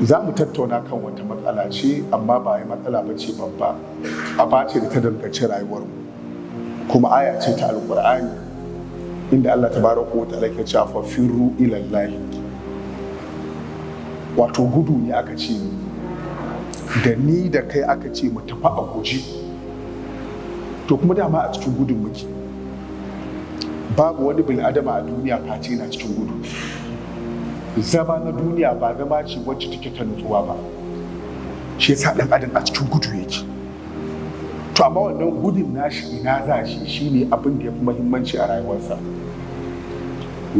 za mu tattauna kan wata matsala ce, amma ba matsala ba ce babba, a ce da ta danganci rayuwarmu, kuma aya ce ta alƙur'ani inda Allah tabaraka wa ta'ala ke cewa fa firru ila Allah, wato gudu ne aka ce da ni da kai aka ce mu tafi a guje. To kuma dama a cikin gudun muke, babu wani bil'adama a duniya face na cikin gudu. Zama na duniya ba zama ce wacce take ta nutsuwa ba, shi yasa ɗan adam a cikin gudu yake. To amma wannan gudun nashi ina za shi shine abin da ya fi muhimmanci a rayuwarsa.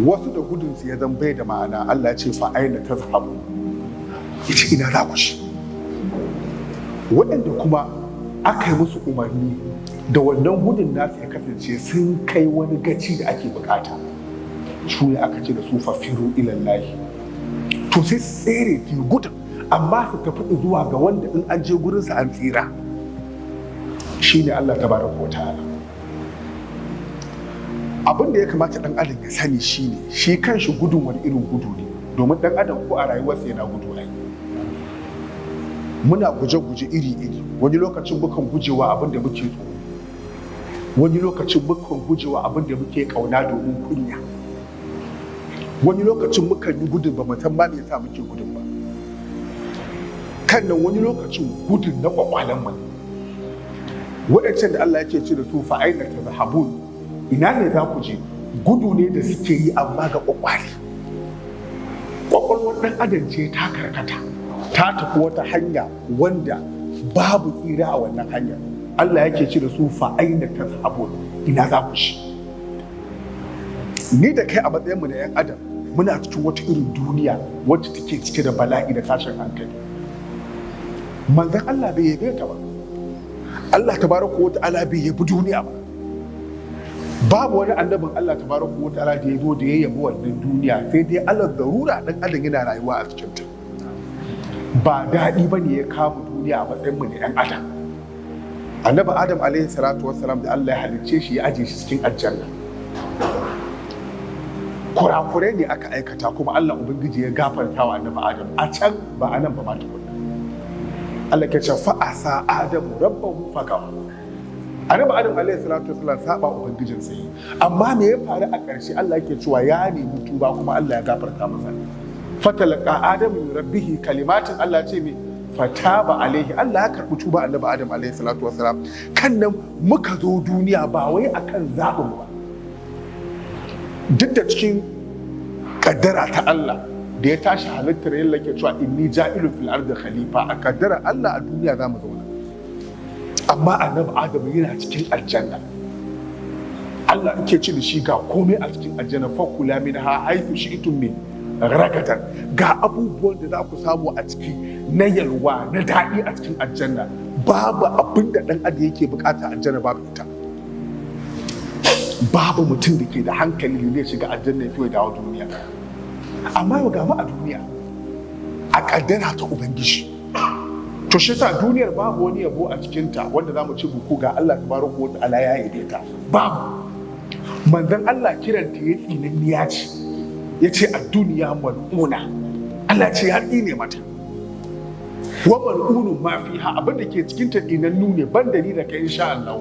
Wasu da gudunsu ya zan bai da ma'ana, Allah ya ce fa aina tazhabu, yace ina za ku shi. Waɗanda kuma aka yi musu umarni da wannan gudun nasu ya kasance sun kai wani gaci da ake bukata, su ne aka ce da su fafiru ilallahi. To sai su tsere su gudun, amma su tafi zuwa ga wanda in an je gurinsa an tsira, shi ne Allah tabaraka wa ta'ala. Abin da ya kamata ɗan adam ya sani shi ne, shi kanshi gudun wani irin gudu ne, domin ɗan adam ko a rayuwarsa yana gudu ai. Muna guje-guje iri-iri, wani lokacin mukan gujewa abin da muke tsoro, wani lokacin mukan gujewa abin da muke kauna domin kunya, wani lokacin mukan yi gudun ba mutan ma me yasa muke gudun ba. Kan nan wani lokacin gudun na kwakwalen mu, waɗancan da Allah yake ce da su fa aina tazhabun, ina ne za ku je? Gudu ne da suke yi amma ga kwakwale. Kwakwalwar ɗan adam ce ta karkata, ta tafi wata hanya wanda babu tsira a wannan hanyar. Allah yake ce da su fa aina tazhabun, ina za ku shi. Ni da kai a matsayinmu na 'yan adam muna cikin wata irin duniya wacce take cike da bala'i da tashin hankali. Manzon Allah bai yabe ta ba, Allah tabaraka wa ta'ala bai yabi duniya ba. Babu wani annabin Allah tabaraka wa ta'ala da ya zo da ya yabi wannan duniya, sai dai Allah darura dan adam yana rayuwa a cikin ta. Ba daɗi ba ne ya kama duniya a matsayinmu na 'yan adam. Annabi Adam alaihi salatu wassalam da Allah ya halicce shi ya aje shi cikin aljanna. Kurakurai ne aka aikata kuma Allah Ubangiji ya gafarta wa annabi Adam a can ba a nan ba ma tukunna. Allah ke ce fa'asa Adamu rabbahu fagawa. Annabi Adam alaihi salatu wassalam saba Ubangijin sai. Amma me ya faru a ƙarshe? Allah yake cewa ya nemi tuba kuma Allah ya gafarta masa. Fatalaqa Adamu min rabbihi kalimatin, Allah ce me fataba alaihi, Allah ya karɓi tuba annabi Adam alaihi salatu wassalam. Kan nan muka zo duniya ba wai akan zaɓin ba, duk da cikin kaddara ta Allah da ya tashi halittar yalla ke cewa inni ja'ilun fil ardi khalifa, a kaddara Allah a duniya za mu zauna. Amma annabi Adam yana cikin aljanna, Allah yake ce da shi ga komai a cikin aljanna, fakula minha haythu shi'tum min ragadan, ga abubuwan da za ku samu a ciki na yalwa na daɗi a cikin aljanna. Babu abin da ɗan adam yake bukata aljanna babu ita. Babu mutum da ke da hankali da zai shiga aljanna ya fiye dawo duniya. Amma yau ga mu a duniya a kaddara ta Ubangiji. To shi yasa duniyar babu wani yabo a cikinta wanda za mu ci buku ga Allah tabaraka wa ta'ala ya yabe ta. Babu. Manzon Allah kiranta ya tsinanniya ce, ya ce a duniya mal'una, Allah ce ya tsine mata. Wa mal'unun ma fiha, abin da ke cikin ta tsinannu ne, ban da ni da kai insha Allah.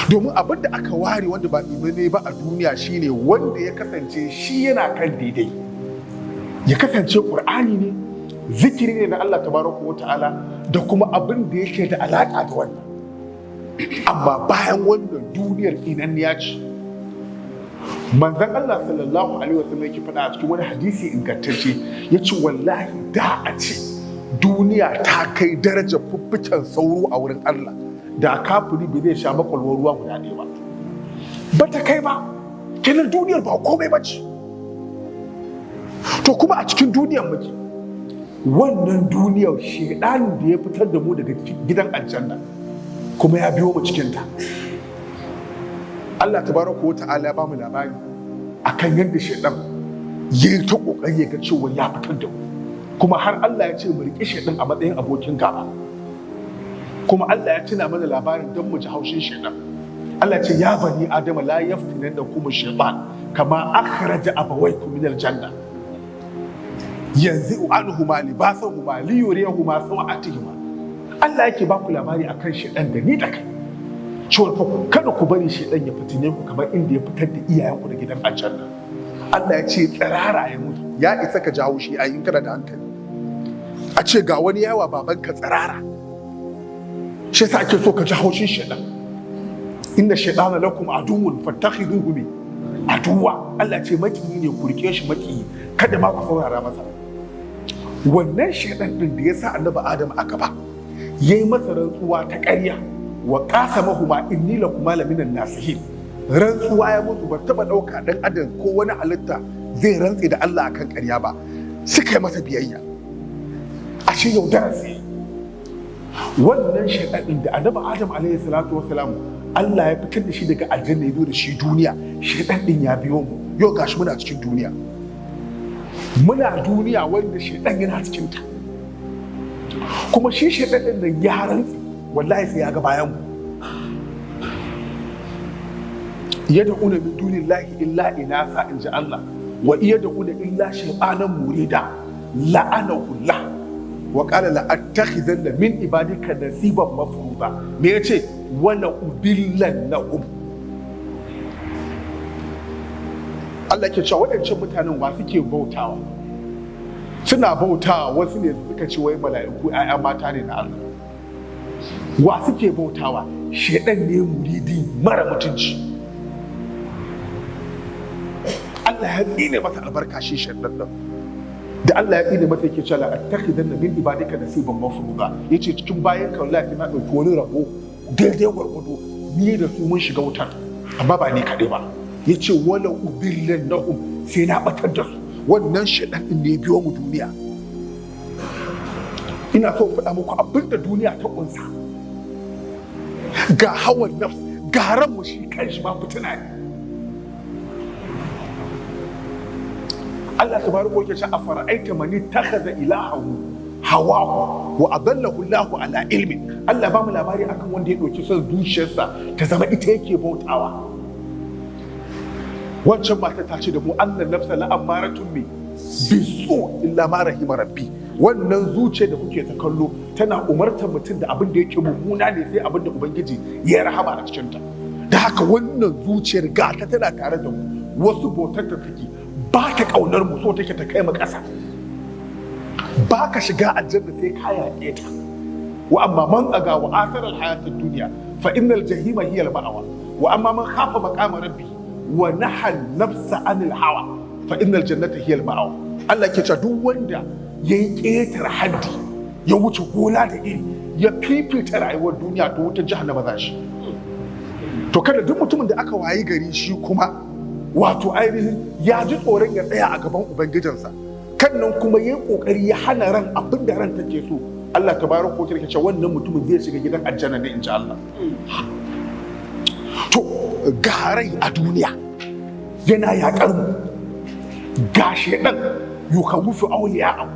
Domin abin da aka ware wanda ba ne ba a duniya shine wanda ya kasance shi yana kan daidai, ya kasance Qur'ani ne, zikiri ne na Allah tabaraka wa ta'ala, da kuma abin da yake da alaka da wannan. Amma bayan wannan duniyar tsinanniya ce. Manzon Allah sallallahu alaihi wasallam yake faɗa a cikin wani hadisi ingantacce, ya ce wallahi da a ce duniya ta kai darajar fuffuken sauro a wurin Allah, da kafiri bai zai sha makwalwar ruwa guda ɗaya ba. Ba ta kai ba, kenan duniyar ba komai ba ce. To kuma a cikin duniyar muke, wannan duniyar shedanin da ya fitar da mu daga gidan aljanna kuma ya biyo mu cikinta. Allah tabaraka wa ta'ala ya bamu labari akan yadda shedan ya yi ta kokari ya ga cewa ya fitar da mu, kuma har Allah ya ce mu riƙe shedan a matsayin abokin gaba. Kuma Allah ya tuna mana labarin don mu ji haushin shedan. Allah ce ya bani adama la yaftinannakum shaytan kama akhraja abawaykum min aljanna. yanzu anhuma libasahuma liyuriyahuma sawatihima. Allah yake ba ku labari akan shedan da ni da kai cewa fa kada ku bari shedan ya fitine ku kamar inda ya fitar da iyayenku da gidan aljanna. Allah ya ce tsirara ya mutu, ya isa ka jawo shi ayin kana da hankali. A ce ga wani yawa babanka tsirara, shi yasa ake so ka jawo shi shedan. Inna shaytana lakum aduwwun fattakhiduhu bi aduwa. Allah ce makiyi ne, ku rike shi makiyi, kada ma ku saurara masa. Wannan shedan din da yasa annabi Adam aka ba yayi masa rantsuwa ta ƙarya, wa qasamahuma inni lakuma laminan nasihin. Rantsuwa ya mutu, ba taba dauka dan adam ko wani halitta zai rantse da Allah akan ƙarya ba. Suka yi masa biyayya, ashe yaudara sai. Wannan shedan din da annabi Adam alaihi salatu wassalam Allah ya fitar da shi daga aljanna ya zo da shi duniya, shedan din ya biyo mu. Yau gashi muna cikin duniya, muna duniya wanda shedan yana cikin ta, kuma shi shedan din nan ya rantsi wallahi sai ya ga bayan mu. Yad'una min dunillahi illa inasa, inji Allah, wa yad'una illa shaytanan murida la'anahu Allah wa qala la attakhizanna min ibadika nasiban mafruḍa. Me yace? Wala ubillannahum. Allah ke cewa waɗancan mutanen wa suke bautawa? Suna bautawa wasu ne suka ce wai mala'iku 'ya'ya mata ne na Allah. Wa suke bautawa? Shedan ne muridi mara mutunci. Allah ya tsine masa albarka shi shedan nan. Da Allah ya tsine masa yake cewa attakhidanna min ibadika nasiban mafruḍa. Yace cikin bayan ka wallahi na dauki wani rabo daidai gwargwado, ni da su mun shiga wutar, amma ba ni kaɗai ba. Ya ce wala ubillan nahum, sai na batar da su. Wannan shaɗan ɗin ne biyo mu duniya. Ina so faɗa muku abin da duniya ta ƙunsa. Ga hawan nafs, ga ran mu shi kanshi ma fitina ne. Allah tabaraka wa ta'ala afara'aita man ittakhadha ilahahu hawahu wa adallahu Allahu ala ilmin. Allah ba mu labari akan wanda ya ɗauki son zuciyarsa ta zama ita yake bautawa. Wancan mata ta ce da mu annan nafsa la'ammaratun bisu illa ma rahima rabbi. Wannan zuciya da kuke ta kallo tana umartar mutum da abin da yake mummuna ne sai abin da ubangiji ya rahama a cikinta. Da haka wannan zuciyar gata tana tare da mu, wasu bautar ta take ba ta kaunar mu, so take ta kai mu ƙasa. Ba ka shiga aljanna sai ka yaƙe ta. Wa amma man aga wa asarar hayatid duniya fa innal jahima hiya al-ma'wa wa amma man khafa maqama rabbi wa nahal nafsa anil hawa fa innal jannata hiya al-ma'wa. Allah ke cewa duk wanda yayi ƙetar haddi, ya wuce gona da iri, ya fifita rayuwar duniya to wutar jahannama za shi. To kada duk mutumin da aka wayi gari shi kuma wato ainihin ya ji tsoron ya tsaya a gaban ubangijinsa, kan nan kuma yayi kokari ya hana ran abin da ran take so, Allah tabaraka wa ta'ala ce wannan mutumin zai shiga gidan aljanna ne, insha Allah. To ga rai a duniya yana yaƙar mu, ga shedan yukawufu awliya,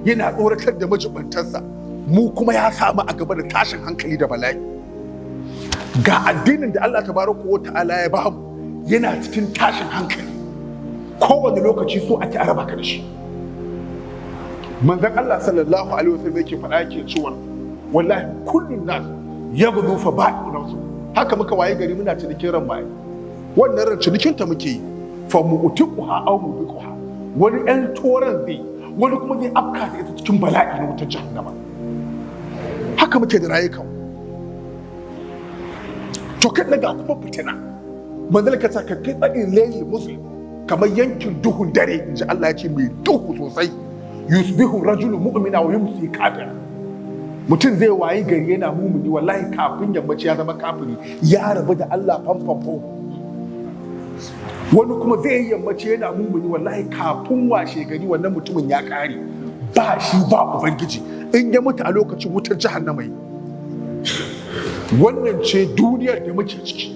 yana tsoratar da majibantansa, mu kuma ya samu a gaba da tashin hankali da bala'i. Ga addinin da Allah tabaraka wa ta'ala ya ba mu yana cikin tashin hankali, kowane lokaci so ake araba ka da shi. Manzon Allah sallallahu alaihi wasallam yake faɗa yake cewa wallahi kullun nas yabdu fa ba'u nafsu. Haka muka waye gari muna cinikin ran mai, wannan ran cinikin ta muke yi, fa mu'tiquha aw mubiquha. Wani ɗan toran zai, wani kuma zai afka da ita cikin bala'i na wutar jahannama. Haka muke da rayukan. To kan daga kuma fitina, manzon ka ta kai tsadin layl muslim, kamar yankin duhun dare, inji Allah ya ce mai duhu sosai. Yusbihu rajulu mu'mina wa yumsi kafira. Mutum zai wayi gari yana mumuni, wallahi kafin yammaci ya zama kafiri, ya rabu da Allah fanfanfo. Wani kuma zai yi yammaci yana mumuni, wallahi kafin washe gari wannan mutumin ya kare, ba shi ba ubangiji, in ya mutu a lokacin wutar jahannama yi. Wannan ce duniyar da muke ciki.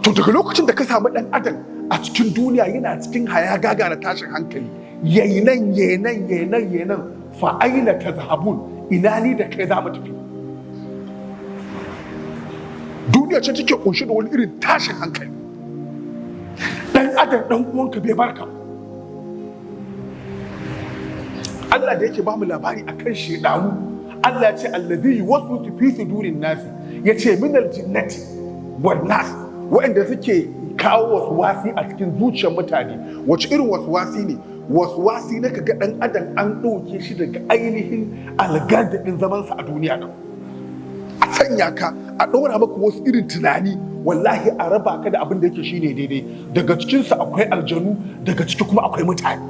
To daga lokacin da ka samu ɗan adam a cikin duniya yana cikin hayagaga na tashin hankali, yayi nan fa aina tazhabun, ina ni da kai za mu tafi. Duniya ce take kunshi da wani irin tashin hankali. Dan adam dan uwanka bai barka. Allah da yake ba mu labari akan shedanu, Allah ya ce allazi yuwaswisu fi sudurin nasi, ya ce minal jinnati wan nas, waɗanda suke kawo waswasi a cikin zuciyar mutane. Wace irin waswasi ne? Waswasi na kaga dan adam an ɗauke shi daga ainihin algadadin zamansa a duniya nan, a sanya ka a ɗora maka wasu irin tunani, wallahi a raba ka da abin da yake shine daidai. Daga cikinsa akwai aljanu, daga ciki kuma akwai mutane.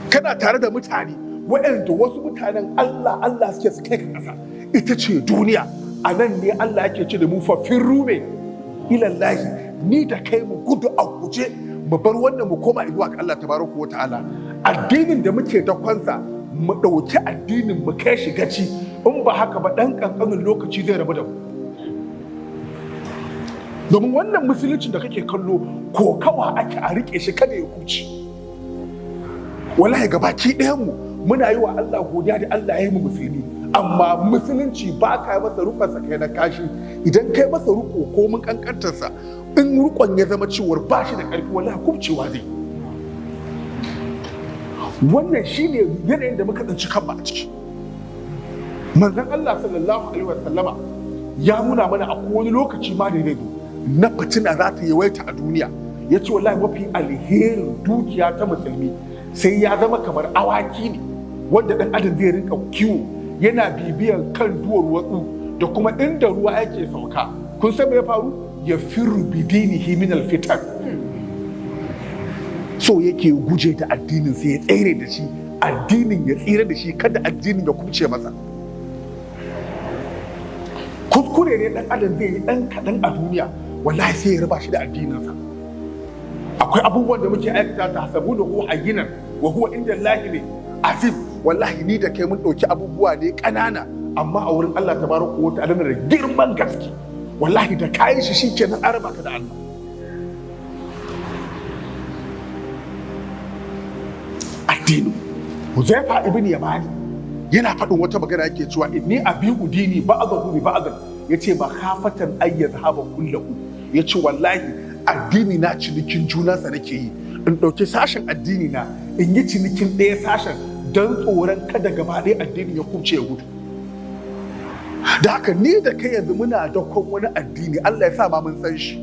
Kana tare da mutane waɗanda wasu mutanen Allah suke su kai ka ƙasa, ita ce duniya. A nan ne Allah yake ce da mu fa firru me ilallahi, ni da kai mu gudu a guje, mu bar wannan mu koma zuwa ga Allah tabaraka wa ta'ala. Addinin da muke dakonsa mu ɗauki addinin mu kai shi gaci, in ba haka ba ɗan ƙanƙanin lokaci zai rabu da mu. Domin wannan musulunci da kake kallo kokawa ake a riƙe shi kada ya kuci. Wallahi gabaki ɗayan mu muna yi wa Allah godiya da Allah ya yi mu musulmi, amma musulunci ba ka masa rukunsa kai na kashi. Idan kai masa ruko ko mun kankantarsa, in rukon ya zama cewar ba shi da ƙarfi, wallahi kubcewa zai. Wannan shine yanayin da muka tsinci kanmu a ciki. Manzon Allah sallallahu alaihi wa sallama ya nuna mana a wani lokaci ma da zai zo na fitina za ta yawaita a duniya. Ya ce wallahi mafi alherin dukiya ta musulmi sai ya zama kamar awaki ne wanda ɗan adam zai rinka kiwo, yana bibiyar kan duwar watsu da kuma inda ruwa yake sauka. Kun san me ya faru? Ya firru bidinihi min alfitan, so yake guje da addinin sai ya tsere da shi, addinin ya tsira da shi, kada addinin ya kubce masa. Kuskure ne ɗan adam zai yi ɗan kaɗan a duniya, wallahi sai ya raba shi da addininsa. Akwai abubuwan da muke aikata ta hasabu da huwa hayyinan wa huwa inda Allahi ne azim. Wallahi ni da kai mun ɗauki abubuwa ne ƙanana, amma a wurin Allah tabaraka wa ta'ala da girman gaske. Wallahi da kayan shi shikenan an raba ka da Allah. Addini. Huzaifa ibn Yamani yana faɗin wata magana yake cewa inni abi'u dini ba'dahu bi ba'd, yace ba khafatan ay yadhhaba kullahu. Yace wallahi addini na cinikin junansa nake yi, in ɗauki sashen addini na in yi cinikin ɗaya sashen don tsoron kada gaba ɗaya addini ya kubce ya gudu. Da haka ni da kai yanzu muna dakon wani addini, Allah ya sa ma mun san shi.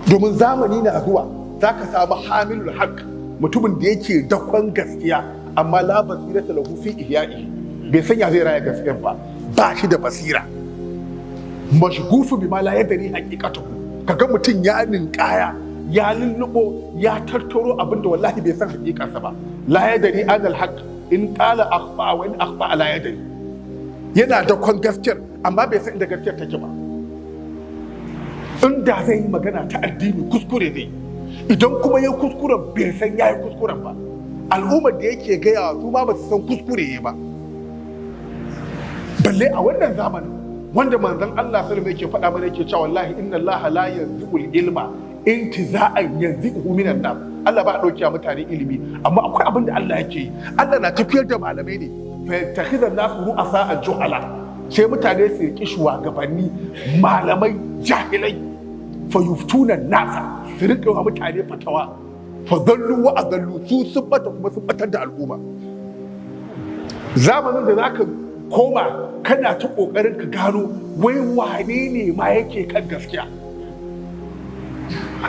Domin zamani na zuwa za ka samu hamilul haq, mutumin da yake dakon gaskiya amma la basirata lahu fi ihya'i, bai sanya zai raya gaskiyar ba shi da basira. Mashgufu bima la yadri haqiqatuhu, kaga mutum ya ninkaya, ya lullubo, ya tattaro abinda wallahi bai san hakikarsa ba. La yadri anal haq in qala akhfa wa in akhfa la yadri. Yana da kwan gaskiyar amma bai san inda gaskiyar take ba. Inda zai yi magana ta addini kuskure ne, idan kuma ya kuskuren bai san ya yi kuskuren ba. Al'ummar da yake gaya su ma ba su san kuskure ba. Balle a wannan zamanin wanda manzon Allah sallallahu alaihi wasallam yake faɗa mana, yake cewa wallahi inna Allah la yanzi'ul ilma intiza'an yanzi'uhu minan nas. Allah ba a ɗauki a mutane ilimi, amma akwai abin da Allah yake yi. Allah na tafiyar da malamai ne, fa yattakhidha nasu ru'asa al-juhala, sai mutane su riƙi shugabanni malamai jahilai, fa yuftuna nasa, su riƙa wa mutane fatawa, fa dallu wa adallu, su sun bata kuma sun batar da al'umma. Zamanin da zaka koma kana ta kokarin ka gano wai wane ne ma yake kan gaskiya.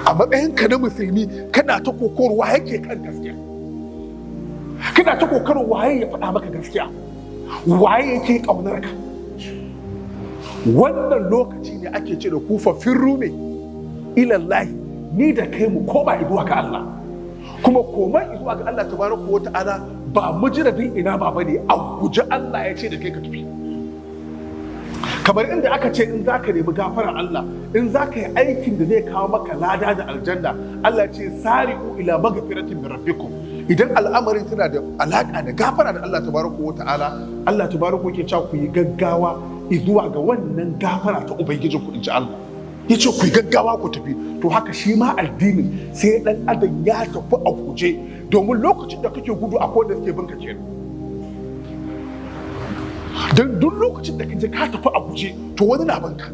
A matsayinka na musulmi kana ta kokoro wa yake kan gaskiya, kana ta kokarin waye ya faɗa maka gaskiya, waye yake ƙaunar ka. Wannan lokaci ne ake ce da kufa firru ne ilallahi, ni da kai mu koma zuwa ga Allah. Kuma koma zuwa ga Allah tabaraka wa ta'ala ba mujiradin ina ba bane, a guji Allah ya ce da kai ka tafi. Kamar inda aka ce in zaka nemi gafarar Allah, in zaka yi aikin da zai kawo maka lada da aljanna, Allah ya ce sari'u ila magfiratin min rabbikum. Idan al'amarin tana da alaka da gafara da Allah tabaraka wa ta'ala, Allah tabaraka yake cewa ku yi gaggawa zuwa ga wannan gafara ta ubangijin ku, inji Allah. Yace ku yi gaggawa ku tafi. To haka shi ma addinin sai dan adam ya tafi a guje, domin lokacin da kake gudu akwai wanda suke binka kenan. Dan duk lokacin da kaje ka tafi a guje to wani na binka.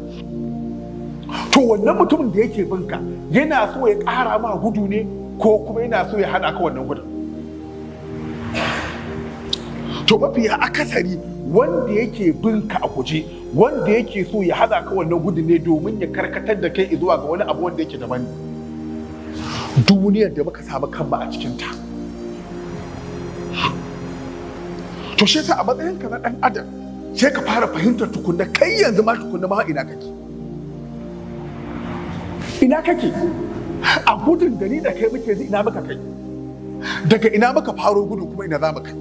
To wannan mutumin da yake binka yana so ya ƙara ma gudu ne ko kuma yana so ya hana ka wannan gudun. to mafiya akasari wanda yake binka a guje, wanda yake so ya hada ka wannan gudun ne domin ya karkatar da kai zuwa ga wani abu wanda yake daban. Duniyar da muka samu kanmu a cikinta. To shi yasa a matsayinka na ɗan adam sai ka fara fahimtar tukunna kai yanzu ma tukunna ma ina kake. Ina kake? A gudun da ni da kai muke ina muka kai? Daga ina muka faro gudu kuma ina za mu kai?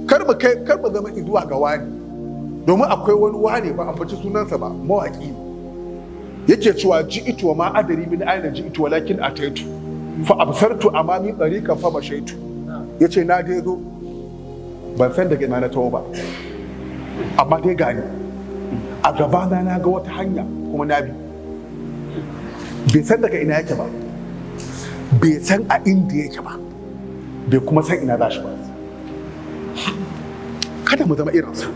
Kar mu zama zuwa ga wani. Domin akwai wani wane ba ambaci sunansa ba, mawaƙi yake cewa ji'itu wa ma adari min aina ji'itu walakin ataitu fa absartu amami tariqan fa mashaitu. Yace na dai zo ban san daga ina na tawo ba, amma dai gani a gabana na ga wata hanya kuma na bi. Bai san daga ina yake ba, bai san a inda yake ba, bai kuma san ina za shi ba. Kada mu zama irinsa.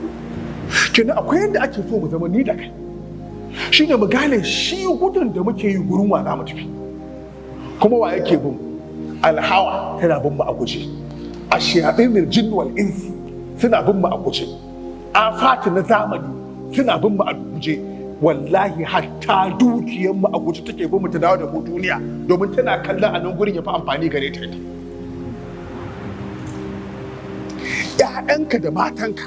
Kenan akwai yadda ake so mu zama ni da kai, shi ne mu gane shi gudun da muke yi gurin wa za mu tafi, kuma wa yake bin alhawa tana bin mu a guje, a shayaɗin jinn wal insi suna bin mu a guje, afati na zamani suna bin mu a guje. Wallahi hatta dukiyar mu a guje take bin mu ta dawo da mu duniya, domin tana kallon a nan gurin ya fi amfani gare ta ita. ‘Ya'yanka da matanka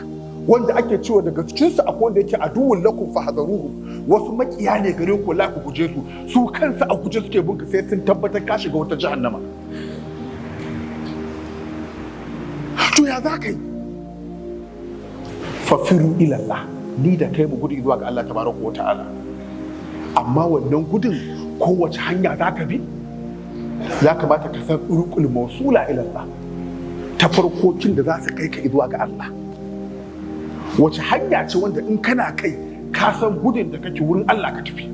wanda ake cewa daga cikinsu akwai wanda yake aduwwun lakum fahzaruhu, wasu makiya ne gare ku, la ku guje su kansu a guje suke binka sai sun tabbatar ka shiga wata jahannama. To ya za ka yi? Fafiru ilallah, ni da kai mu gudu zuwa ga Allah tabaraka wa ta'ala. Amma wannan gudun kowace hanya za ka bi? Ya kamata ka san urqul mawsula ilallah, ta farkokin da za su kai ka zuwa ga Allah. Wace hanya ce wanda in kana kai ka san gudun da kake wurin Allah ka tafi?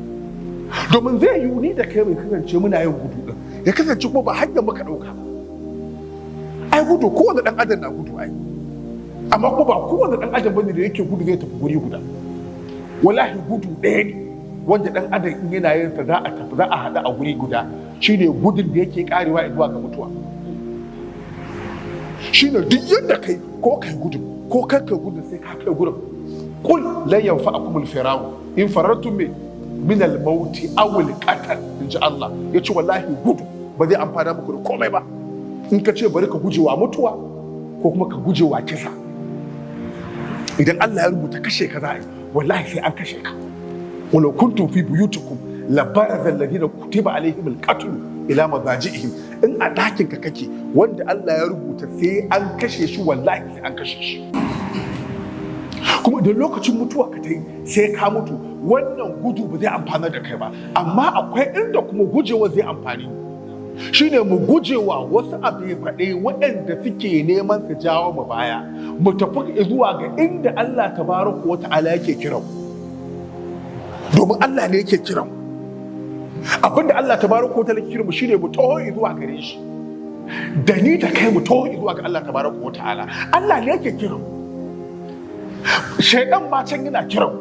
Domin zai yi ni da kai mai kasance muna yin gudu din, ya kasance kuma ba hanyar muka ɗauka. Ai gudu kowane ɗan adam na gudu ai, amma kuma ba kowane ɗan adam bane da yake gudu zai tafi guri guda. Wallahi gudu ɗaya ne wanda ɗan adam in yana yin sa za a tafi, za a haɗu a guri guda, shine gudun da yake karewa zuwa ga mutuwa. Shine duk yadda kai ko kai gudu ko kai gudu sai ka kai gurin. Kul lan yanfa'akum al-firaru in farartum min al-maut aw al-qatl, inji Allah. Yace wallahi gudu ba zai amfana muku da komai ba in ka ce bari ka gujewa mutuwa ko kuma ka gujewa kisa. Idan Allah ya rubuta kashe ka za'a yi, wallahi sai an kashe ka. Walau kuntum fi buyutikum labaraza alladhina kutiba alaihim al-qatl ila mazaji'ihim. In a ɗakin ka kake wanda Allah ya rubuta sai an kashe shi, wallahi sai an kashe shi. Kuma idan lokacin mutuwa ka tai sai ka mutu, wannan gudu ba zai amfana da kai ba. Amma akwai inda kuma gujewa zai amfani, shine mu gujewa wasu abe-faɗe waɗanda suke neman su jawo mu baya, mu tafi zuwa ga inda Allah tabaraka wa ta'ala yake kiran. Domin Allah ne yake kiran. Abinda Allah tabaraka wa ta'ala yake kiran mu shine mu taho zuwa gare shi. Da ni da kai mu taho zuwa ga Allah tabaraka wa ta'ala. Allah ne yake kiran. Shaidan ma can yana kiran.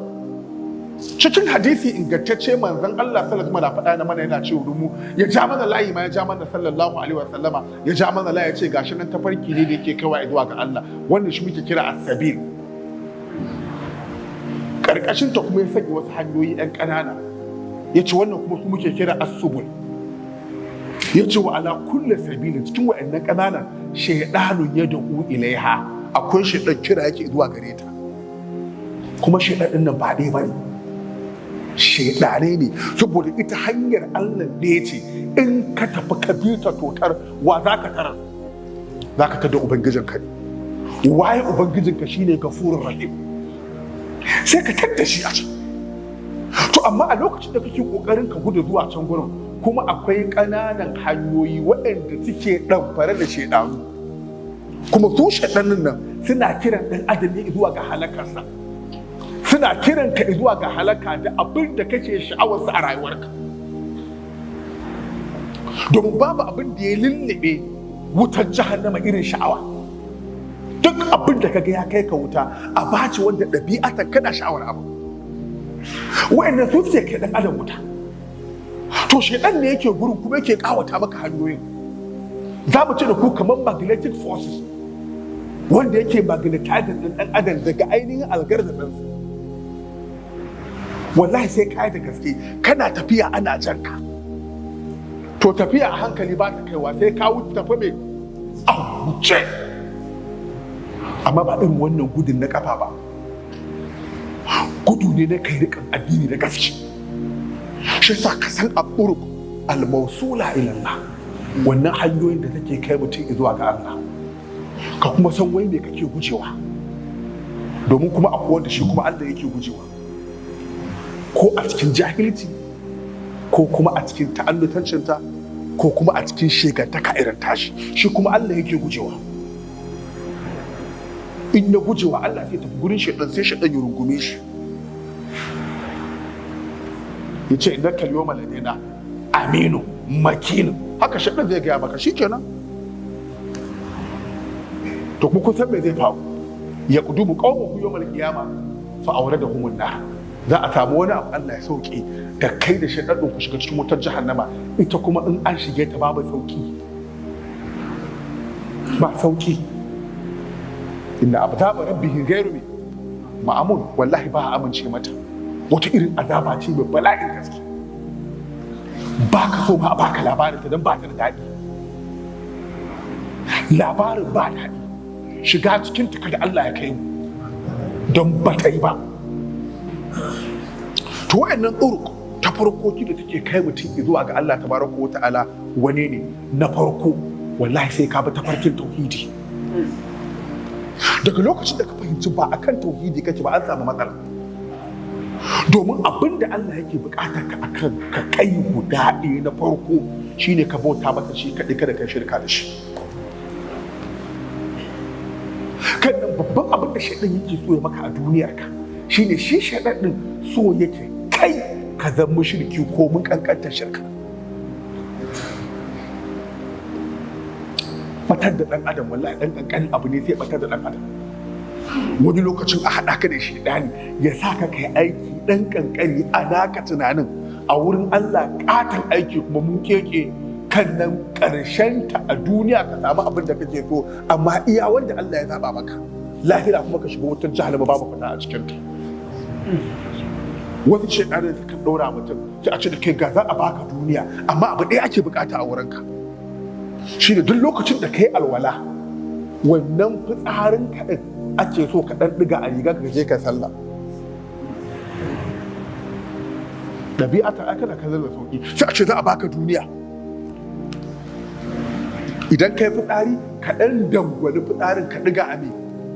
Cikin hadisi ingantacce manzon Allah sallallahu alaihi wasallam faɗa na mana yana cewa mu ya ja mana layi ma, ya ja mana sallallahu alaihi wasallama, ya ja mana layi ya ce gashi nan tafarki ne da yake kaiwa zuwa ga Allah, wannan shi muke kira as-sabil. Karkashin ta kuma ya sanya wasu hanyoyi ɗan ƙanana, ya ce wannan kuma su muke kira as-subul. Ya ce wa ala kulli sabilin, cikin wa'annan ƙananan shaydanun yad'u ilaiha, akwai shaydan kira yake zuwa gare ta. Kuma shaydan din nan ba dai bane, shaidane ne, saboda ita hanyar Allah ne ce. In ka tafi ka bi ta totar, wa za ka tarar? Za ka tada ubangijinka ne. Waye ubangijinka? shine gafurur rahim. Sai ka tadda shi a can. To amma a lokacin da kake kokarin ka gudu zuwa can gurin, kuma akwai ƙananan hanyoyi waɗanda suke ɗamfare da shaidanu, kuma su shaidanin nan suna kiran ɗan adam ne zuwa ga halakarsa, suna kiran ka zuwa ga halaka da abin da kake sha'awarsa a rayuwarka. Domin babu abin da ya lullube wutar jahannama irin sha'awa. Duk abin da kaga ya kai ka wuta a baci wanda ɗabi'atan kana sha'awar abu. Wa'annan su ce kai ɗan adam wuta. To shedan ne yake gurin kuma yake kawata maka hanyoyin. Za mu ce da ku kamar magnetic forces. wanda yake magnetizing ɗin ɗan adam daga ainihin algarzar ɗansu. Wallahi sai kai da gaske kana tafiya ana janka, to tafiya a hankali ba ta kaiwa, sai ka wuce tafi mai a wuce, amma ba irin wannan gudun na kafa ba, gudu ne na kai rikan addini da gaske. Shi sa ka san al-turuq al-mawsula ila Allah, wannan hanyoyin da take kai mutum zuwa ga Allah, ka kuma san wai me kake gujewa, domin kuma akwai wanda shi kuma Allah yake gujewa, ko a cikin jahilci, ko kuma a cikin ta'allutancinta, ko kuma a cikin shegantaka irin tashi, shi kuma Allah yake gujewa. In ya gujewa Allah sai tafi gurin shaitan, sai shaitan ya rungume shi, ya ce idan kalyo maladina aminu makinu, haka shaitan zai gaya maka, shikenan. To kuma kun san me zai faru? Ya kudumu qawmuhu yawmal qiyama fa awradahum nar. Za a samu wani abu Allah ya sauke da kai da shaitan ku shiga cikin wutar jahannama, ita kuma in an shige ta babu sauki, ba sauki. Inna azaba rabbihi ghayru ma'amun, wallahi ba a amince mata, wata irin azaba ce mai bala'in gaske, ba ka so ma a baka labarin ta don ba ta da daɗi. Labarin ba daɗi, shiga cikin ta kada Allah ya kai mu, don ba ta yi ba. To wayannan turuq ta farkoki da take kai mutum zuwa ga Allah tabaraka wa ta'ala wane ne? Na farko wallahi sai ka bi tafarkin tauhidi. Daga lokacin da ka fahimci ba akan tauhidi kake ba, an samu matsala. Domin abin da Allah yake bukatar ka akan ka kai guda ɗaya na farko shine ka bauta masa shi kaɗai, kada ka shirka da shi. Kan babban abin da shaidan yake so ya maka a duniyar ka shine shi shaidan din so yake kai ka zama mushriki ko mun kankantar shirka. Batar da ɗan adam, wallahi ɗan ƙanƙanin abu ne sai batar da ɗan adam. Wani lokacin a haɗa ka da shaidani ya sa ka kai aiki ɗan ƙanƙani a naka tunanin, a wurin Allah ƙaton aiki kuma mun keke, kan nan ƙarshenta a duniya ka samu abin da kake so, amma iya wanda Allah ya zaɓa maka, lahira kuma ka shiga wutar jahannama babu fita a cikinta. Wasu shaidanin suka ɗora mutum sai a ce da kai ga za a baka duniya, amma abu ɗaya ake bukata a wurinka, shi da duk lokacin da ka yi alwala, wannan fitsarin kaɗan ake so ka ɗan ɗiga a riga ka je ka sallah. Ɗabi'atar aka da kazar da sauƙi, sai a ce za a baka duniya. Idan ka yi fitsari, ka ɗan dangwali fitsarin ka ɗiga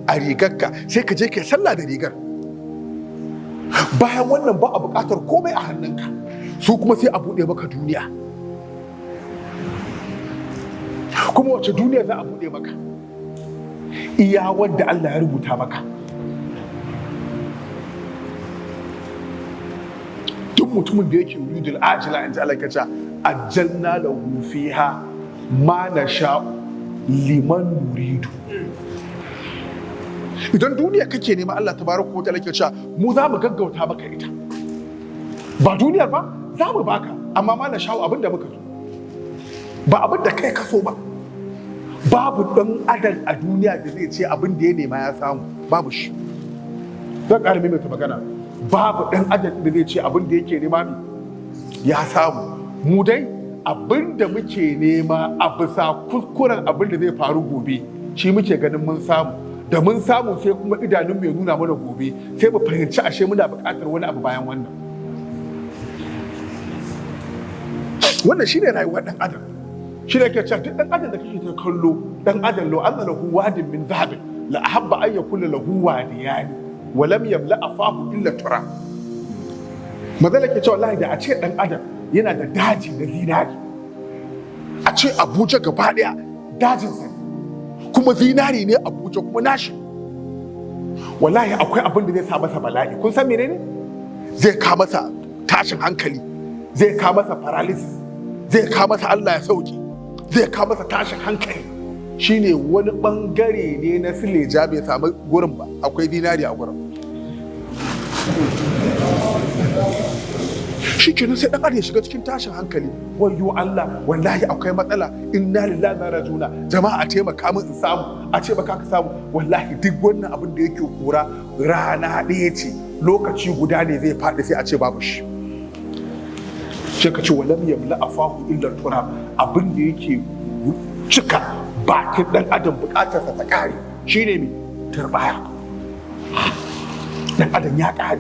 a rigarka, sai ka je ka yi sallah da rigar. Bayan wannan ba a buƙatar komai a hannunka, su kuma sai a buɗe maka duniya. Kuma wace duniya za a buɗe maka? Iya wadda Allah ya rubuta maka. Duk mutumin da yake yuridul ajila, in ji Allah ya ce ajjalna lahu fiha ma nasha'u liman nuridu. Idan duniya kake nema, Allah tabaraka wa ta'ala ke cewa mu za mu gaggauta maka ita. Ba duniyar ba za mu baka, amma ma nasha'u abin da muka so, ba abin da kai ka so ba. Babu ɗan adam a duniya da zai ce abin da ya nema ya samu, babu shi. Zan ƙara maimaita magana, babu ɗan adam da zai ce abin da yake nema ya samu. Mu dai abin da muke nema a bisa kuskuren abin da zai faru gobe, shi muke ganin mun samu. Da mun samu sai kuma idanun mai nuna mana gobe, sai mu fahimci ashe muna buƙatar wani abu bayan wannan. Wannan shine rayuwar ɗan adam. Shi ne ke cewa duk ɗan adam da kake ta kallo, ɗan adam lo Allah lahu wadin min zahabin la ahabba an yakuna lahu wadiyani wa lam yamla afahu illa tura. Mazala ke cewa wallahi da a ce ɗan adam yana da daji na zinari, a ce Abuja gaba ɗaya dajin sa kuma zinari ne Abuja kuma nashi, wallahi akwai abin da zai sa masa bala'i. Kun san menene? Zai kawo masa tashin hankali, zai kawo masa paralysis, zai kawo masa Allah ya sauke, zai kawo masa tashin hankali. Shine wani bangare ne na sileja bai samu gurin ba, akwai zinari a gurin. shikenan sai dan adam ya shiga cikin tashin hankali, wayyo Allah wallahi akwai matsala, inna lillahi wa inna ilaihi raji'un, jama'a a taimaka min in samu, a ce baka ka samu. Wallahi duk wannan abin da yake kura rana ɗaya ce, lokaci guda ne zai faɗi sai a ce babu shi. Sai ka ce walam yamla afahu illa turab, abin da yake cika bakin dan adam bukatarsa ta kare shine me? Turbaya. Dan adam ya kare.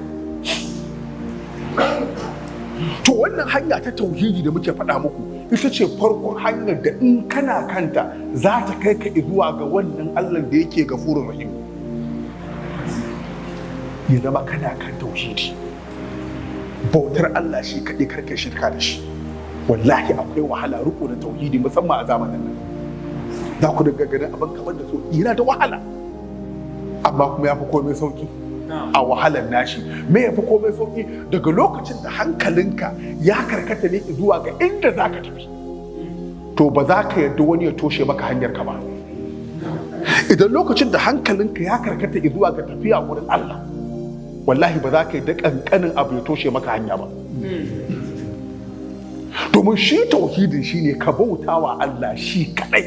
To wannan hanya ta tauhidi da muke faɗa muku ita ce farkon hanyar da in kana kanta za ta kai ka zuwa ga wannan Allah da yake gafurur rahim. Ya zama kana kan tauhidi, bautar Allah shi kaɗai karka shirka da shi. Wallahi akwai wahala riko da tauhidi musamman a zamanin nan. Za ku daga ganin abin kamar da so yana da wahala, amma kuma ya fi komai sauki a wahalar nashi. Me ya fi komai sauki? Daga lokacin da hankalinka ya karkata ne zuwa ga inda za ka tafi, to ba za ka yarda wani ya toshe maka hanyar ka ba. Idan lokacin da hankalinka ya karkata zuwa ga tafiya wurin Allah, wallahi ba za ka yarda kankanin abu ya toshe maka hanya ba. Domin shi tauhidin shine ka bautawa Allah shi kadai,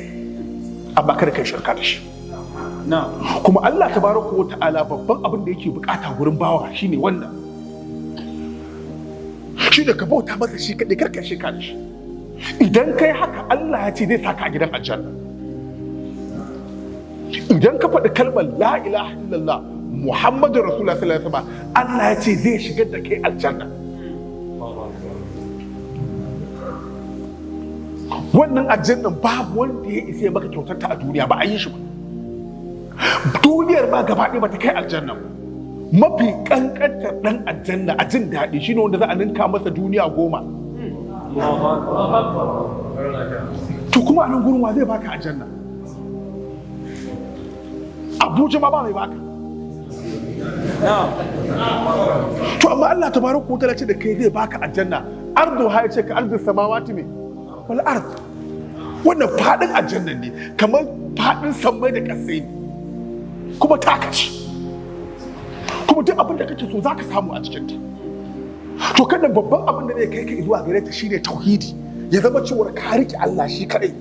amma kada kai shirka da shi. Kuma Allah tabaraka wa ta'ala babban abin da yake bukata gurin bawa shine wannan, shi da ka bauta masa shi kadai karka shirka da shi. Idan kai haka Allah ya ce zai saka a gidan aljanna. Idan ka faɗi kalmar la ilaha illallah Muhammadu Rasulullah sallallahu alaihi wasallam, Allah ya ce zai shigar da kai aljanna. Wannan aljannan babu wanda ya isa maka kyautar ta a duniya, ba a yi shi ba. Duniyar ma gaba ɗaya ba ta kai aljanna. Mafi kankantar ɗan aljanna a jin daɗi shine wanda za a ninka masa duniya 10. To kuma a nan gurin wa zai baka aljanna? Abuja ma ba mai baka. To amma Allah tabaraka wa ta'ala ce da kai zai baka aljanna. Ardu ha yace ka ardu samawati me wal ard. Wannan fadin aljanna ne kamar fadin sammai da kasai ne. Kuma taka ce, kuma duk abin da kake so za ka samu a cikinta. To kada babban abin da zai kai ka zuwa gare ta shine tauhidi, ya zama cewa ka riƙe Allah shi kaɗai.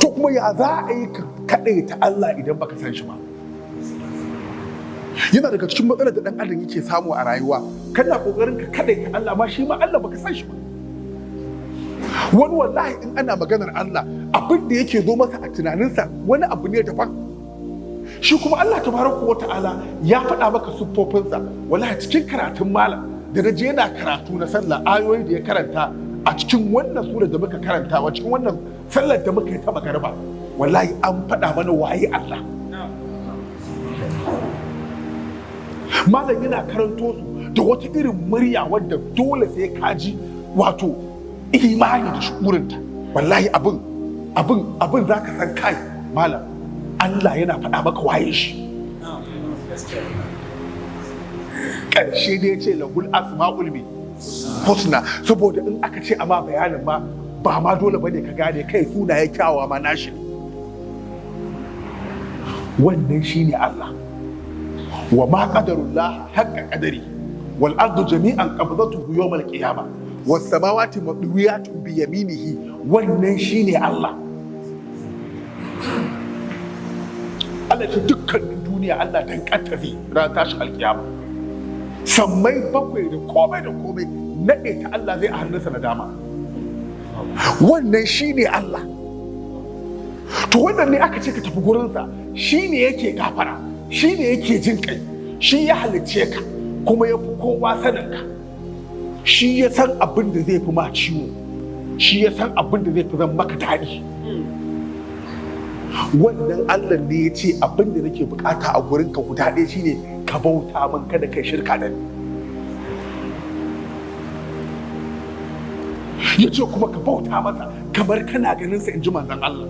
To kuma ya za a yi ka kaɗai ta Allah idan baka san shi ba? Yana daga cikin matsalar da ɗan adam yake samu a rayuwa, kana ƙoƙarin ka kaɗai ta Allah ma shi ma Allah baka san shi ba. Wani wallahi in ana maganar Allah abin da yake zo masa a tunaninsa wani abu ne daban. Shi kuma Allah tabaraka wa ta'ala ya faɗa maka siffofinsa. Wallahi cikin karatun malam da na je yana karatu na sallah, ayoyi da ya karanta a cikin wannan sura da muka karanta, wa cikin wannan sallar da muka yi ta magariba, wallahi an faɗa mana waye Allah. Malam yana karanto su da wata irin murya wadda dole sai ka ji wato imani da shukurinta. Wallahi abin za ka san kai malam Allah yana faɗa maka waye shi. Ƙarshe da ya ce lahul asma'ul husna, saboda in aka ce amma bayanin ma ba ma dole bane ka gane kai sunaye kyawawa ma nashi. Wannan shine Allah. Wa ma qadarullah haqqa qadari wal ardu jami'an qabdatuhu yawm al qiyamah was samawati madwiyatun bi yaminihi. Wannan shine Allah. Allah ce dukkanin duniya Allah dan kattafe ran tashi alkiyama. Sammai bakwai da komai naɗe ta Allah zai a hannunsa na dama. Wannan shine Allah. To wannan ne aka ce ka tafi gurinsa, shi ne yake gafara, shi ne yake jin kai, shi ya halicce ka kuma ya fi kowa sanin ka. Shi ya san abin da zai fi ma ciwo, shi ya san abin da zai fi zan maka daɗi. Wannan Allah ne ya ce abin da nake bukata a gurin ka guda ɗaya shine ka bauta min, kada kai shirka da ni. Ya ce kuma ka bauta masa kamar kana ganin sa, in ji manzon Allah.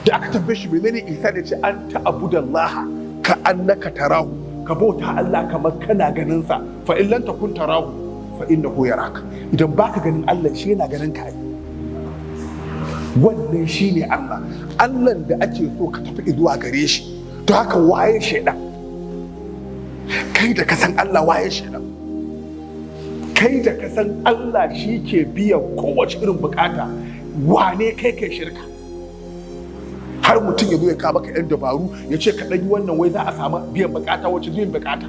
Da aka tambaye shi menene Isa, da ce an ta'budallaha ka annaka tarahu, ka bauta Allah kamar kana ganin sa, fa in lam takun tarahu fa innahu yaraka. Idan baka ganin Allah, shi yana ganin ka. Wannan shine Allah, Allah da ake so ka tafi zuwa gare shi. To haka waye shaidan? kai da ka san Allah waye shi nan, kai da ka san Allah shi ke biyan kowace irin bukata, wane kai shirka har mutum ya zo ya kawo maka yan dabaru ya ce ka ɗan yi wannan wai za a samu biyan bukata, wacce biyan bukata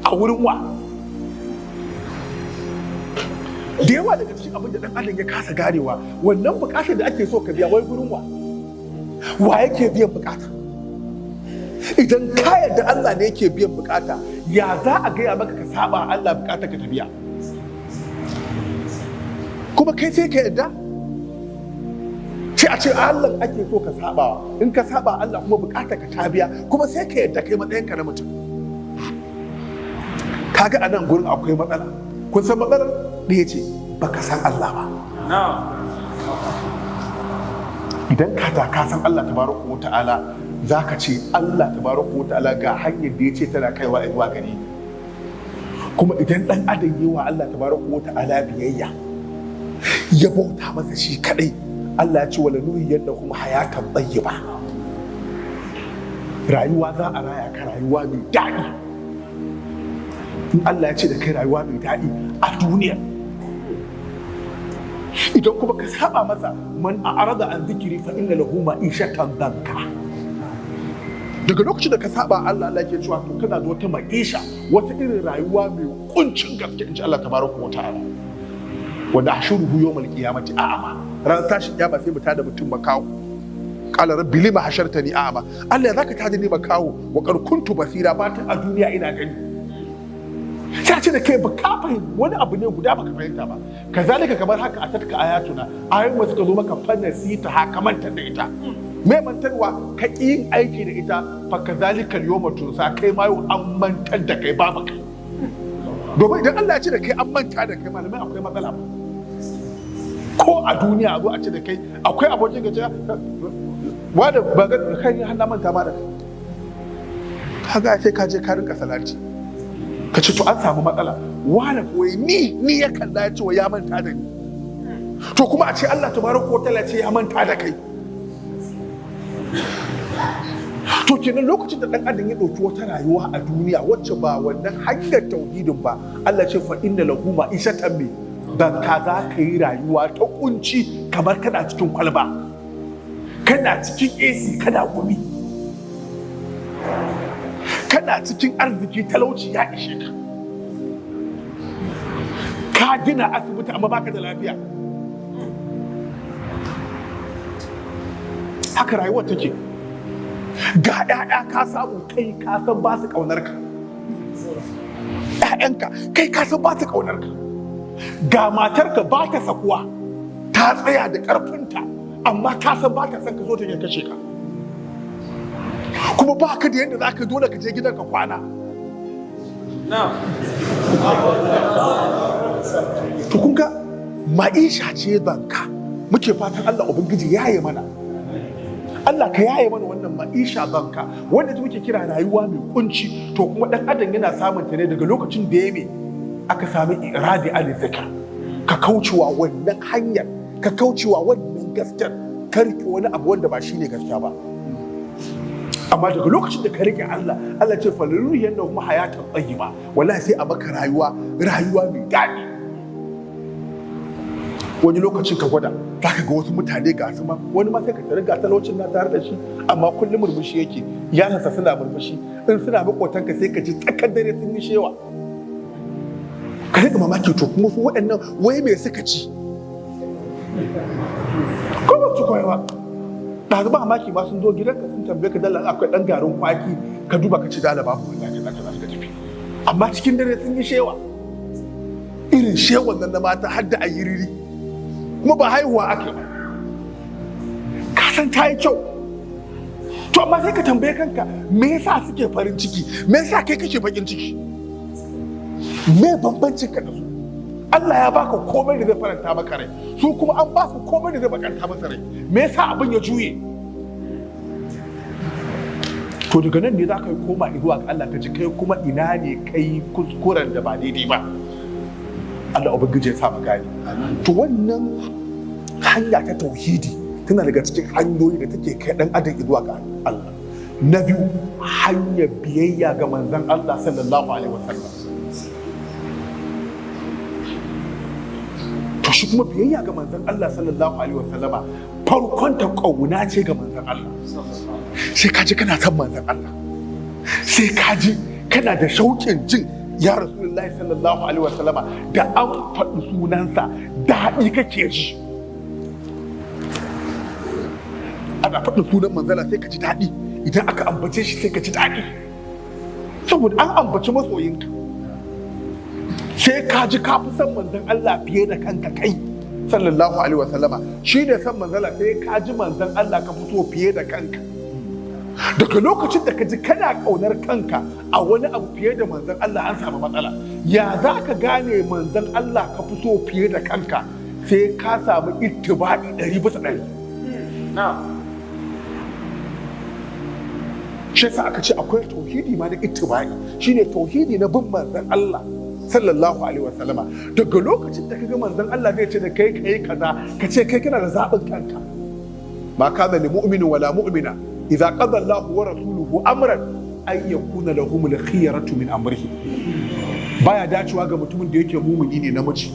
a wurin wa? Da yawa daga cikin abin da ɗan adam ya kasa ganewa, wannan bukatar da ake so ka biya wai wurin wa yake biyan bukata? Idan ka yarda Allah ne yake biyan bukata, ya za a gaya maka ka saba Allah bukata ka ta biya? Kuma kai sai ka yarda sai a ce Allah ake so ka saba, in ka saba Allah kuma bukata ka ta biya, kuma sai ka yarda kai matsayinka na mutum. Kaga a nan gurin akwai matsala. Kun san matsalar da ya ce baka san Allah ba. Idan ka san Allah tabaraka wa ta'ala, za ka ce Allah tabaraka wa ta'ala ga hanyar da ya ce tana kaiwa zuwa gari. Kuma idan ɗan adam yi wa Allah tabaraka wa ta'ala biyayya, ya bauta masa shi kadai, Allah ya ce wala nuhiyannahum hayatan tayyiba. Rayuwa za a raya ka rayuwa mai daɗi. In Allah ya ce da kai rayuwa mai daɗi a duniya, idan kuma ka saba masa, man a'rada an zikiri fa inna lahu ma'ishatan danka. Daga lokacin da ka saba Allah ke cewa to kana da wata ma'isha, wata irin rayuwa mai kuncin gaske, in ji Allah tabaraka wa ta'ala. Wanda ashuruhu yawmal qiyamati a'ama, ran tashi kiyama sai mu tada mutum makawo. Qala rabbi lima hashartani a'ama, Allah ya zaka tada ni makawo wa qad kuntu basira, ba ta a duniya ina gani. Sai ce da kai ba ka fahimta wani abu ne guda baka fahimta ba. Kazalika kamar haka a tatka ayatuna, ayoyin mu suka zo maka fanasita haka mantar da ita. Me mantarwa ka ƙi yin aiki da ita, fa kazalika al-yawma tunsa, kai ma yau an mantar da kai babu kai. Domin idan Allah ya ce da kai an manta da kai, malamai akwai matsala ba. Ko a duniya a zo a ce da kai akwai abokin gajiya wanda ba ga kai har manta ma da kai, kaga sai ka je ka rinka salati ka ce to an samu matsala, wani koyi ni ya kalla ya ce wa ya manta da ni, to kuma a ce Allah tabaraka wa ta'ala ce ya manta da kai. To kenan lokacin da dan adam ya dauki wata rayuwa a duniya wacce ba wannan hanyar tauhidin ba, Allah ce fa inna lahu ma'ishatan bi, dan ka za ka yi rayuwa ta kunci kamar kana cikin kwalba, kana cikin AC kana gumi, kana cikin arziki talauci ya ishe ka, ka gina asibiti amma baka da lafiya. Haka rayuwar take. Ga ‘ya'ya ka samu, kai ka san ba su ƙaunar ka, ‘ya'yanka kai ka san ba su ƙaunar ka, ga matarka ba ta sakuwa, ta tsaya da ƙarfinta, amma ka san ba ta son ka zo ta kashe ka, kuma ba ka da yadda za ka dole ka je gidan ka kwana. To kun ga ma'isha ce banka, muke fatan Allah Ubangiji ya yi mana. Allah ka yaye mana wannan ma'isha banka wanda ta muke kira rayuwa mai kunci. To kuma dan adam yana samun ta ne daga lokacin da ya aka sami iradi al-zikr, ka kaucewa wannan hanyar, ka kaucewa wannan gaskiyar, ka rike wani abu wanda ba shine gaskiya ba. Amma daga lokacin da ka rike Allah, Allah ce falalu yanda kuma hayatan tayyiba, wallahi sai a maka rayuwa mai daɗi. Wani lokacin ka gwada za ka ga wasu mutane ga su ma, wani ma sai ka tare ga talaucin na tare da shi amma kullum murmushi yake, yaransa suna murmushi, in suna makotanka sai ka ji tsakar dare sun yi shewa, ka rika mamaki to kuma su waɗannan wai me suka ci ko ba su koyawa. Ɗazu ba mamaki ma sun zo gidanka sun tambaye ka dala akwai ɗan garin kwaki, ka duba ka ci dala babu wani ka tafi, amma cikin dare sun yi shewa, irin shewan nan na mata har da ayyiriri, kuma ba haihuwa ake ba, ka san ta yi kyau. To amma sai ka tambaye kanka, me yasa suke farin ciki, me yasa kai kake bakin ciki, me bambancin ka da su? Allah ya baka komai da zai faranta maka rai, su kuma an ba su komai da zai bakanta masa rai, me yasa abin ya juye? To daga nan ne za ka yi koma zuwa ga Allah, ka ji kai kuma ina ne kai kuskuren da ba daidai ba. Allah Ubangiji ya sa mu gani. To wannan hanya ta tauhidi tana daga cikin hanyoyi da take kai dan adam zuwa ga Allah. na biyu hanyar biyayya ga manzon Allah sallallahu alaihi wasallam. To shi kuma biyayya ga manzon Allah sallallahu alaihi wasallama farkon ta kauna ce ga manzon Allah. Sai ka ji kana son manzon Allah, sai ka ji kana da shauƙin jin ya Rasulullahi sallallahu alaihi wasallama da an faɗi sunansa daɗi kake ji. Ana faɗin sunan manzala sai ka ji daɗi, idan aka ambace shi sai ka ji daɗi, saboda an ambaci masoyinka. Sai ka ji ka fi son manzon Allah fiye da kanka kai sallallahu alaihi wasallama. Shi ne son manzala sai ka ji manzon Allah ka fito fiye da kanka. Daga lokacin da ka ji kana ƙaunar kanka a wani abu fiye da manzon Allah, an samu matsala. Ya za ka gane manzon Allah ka fito fiye da kanka? Sai ka samu ittiba'i 100%. Shi yasa aka ce akwai tauhidi ma na ittiba'i, shine tauhidi na bin manzon Allah sallallahu alaihi wasallama. Daga lokacin da kaga manzon Allah zai ce da kai kaza, ka ce kai kana da zaɓin kanka. Ma kana lil mu'minin wala mu'mina idza qada Allahu wa rasuluhu amran ay yakuna lahum al-khiyaratu min amrihi. Baya dacewa ga mutumin da yake mumuni ne namiji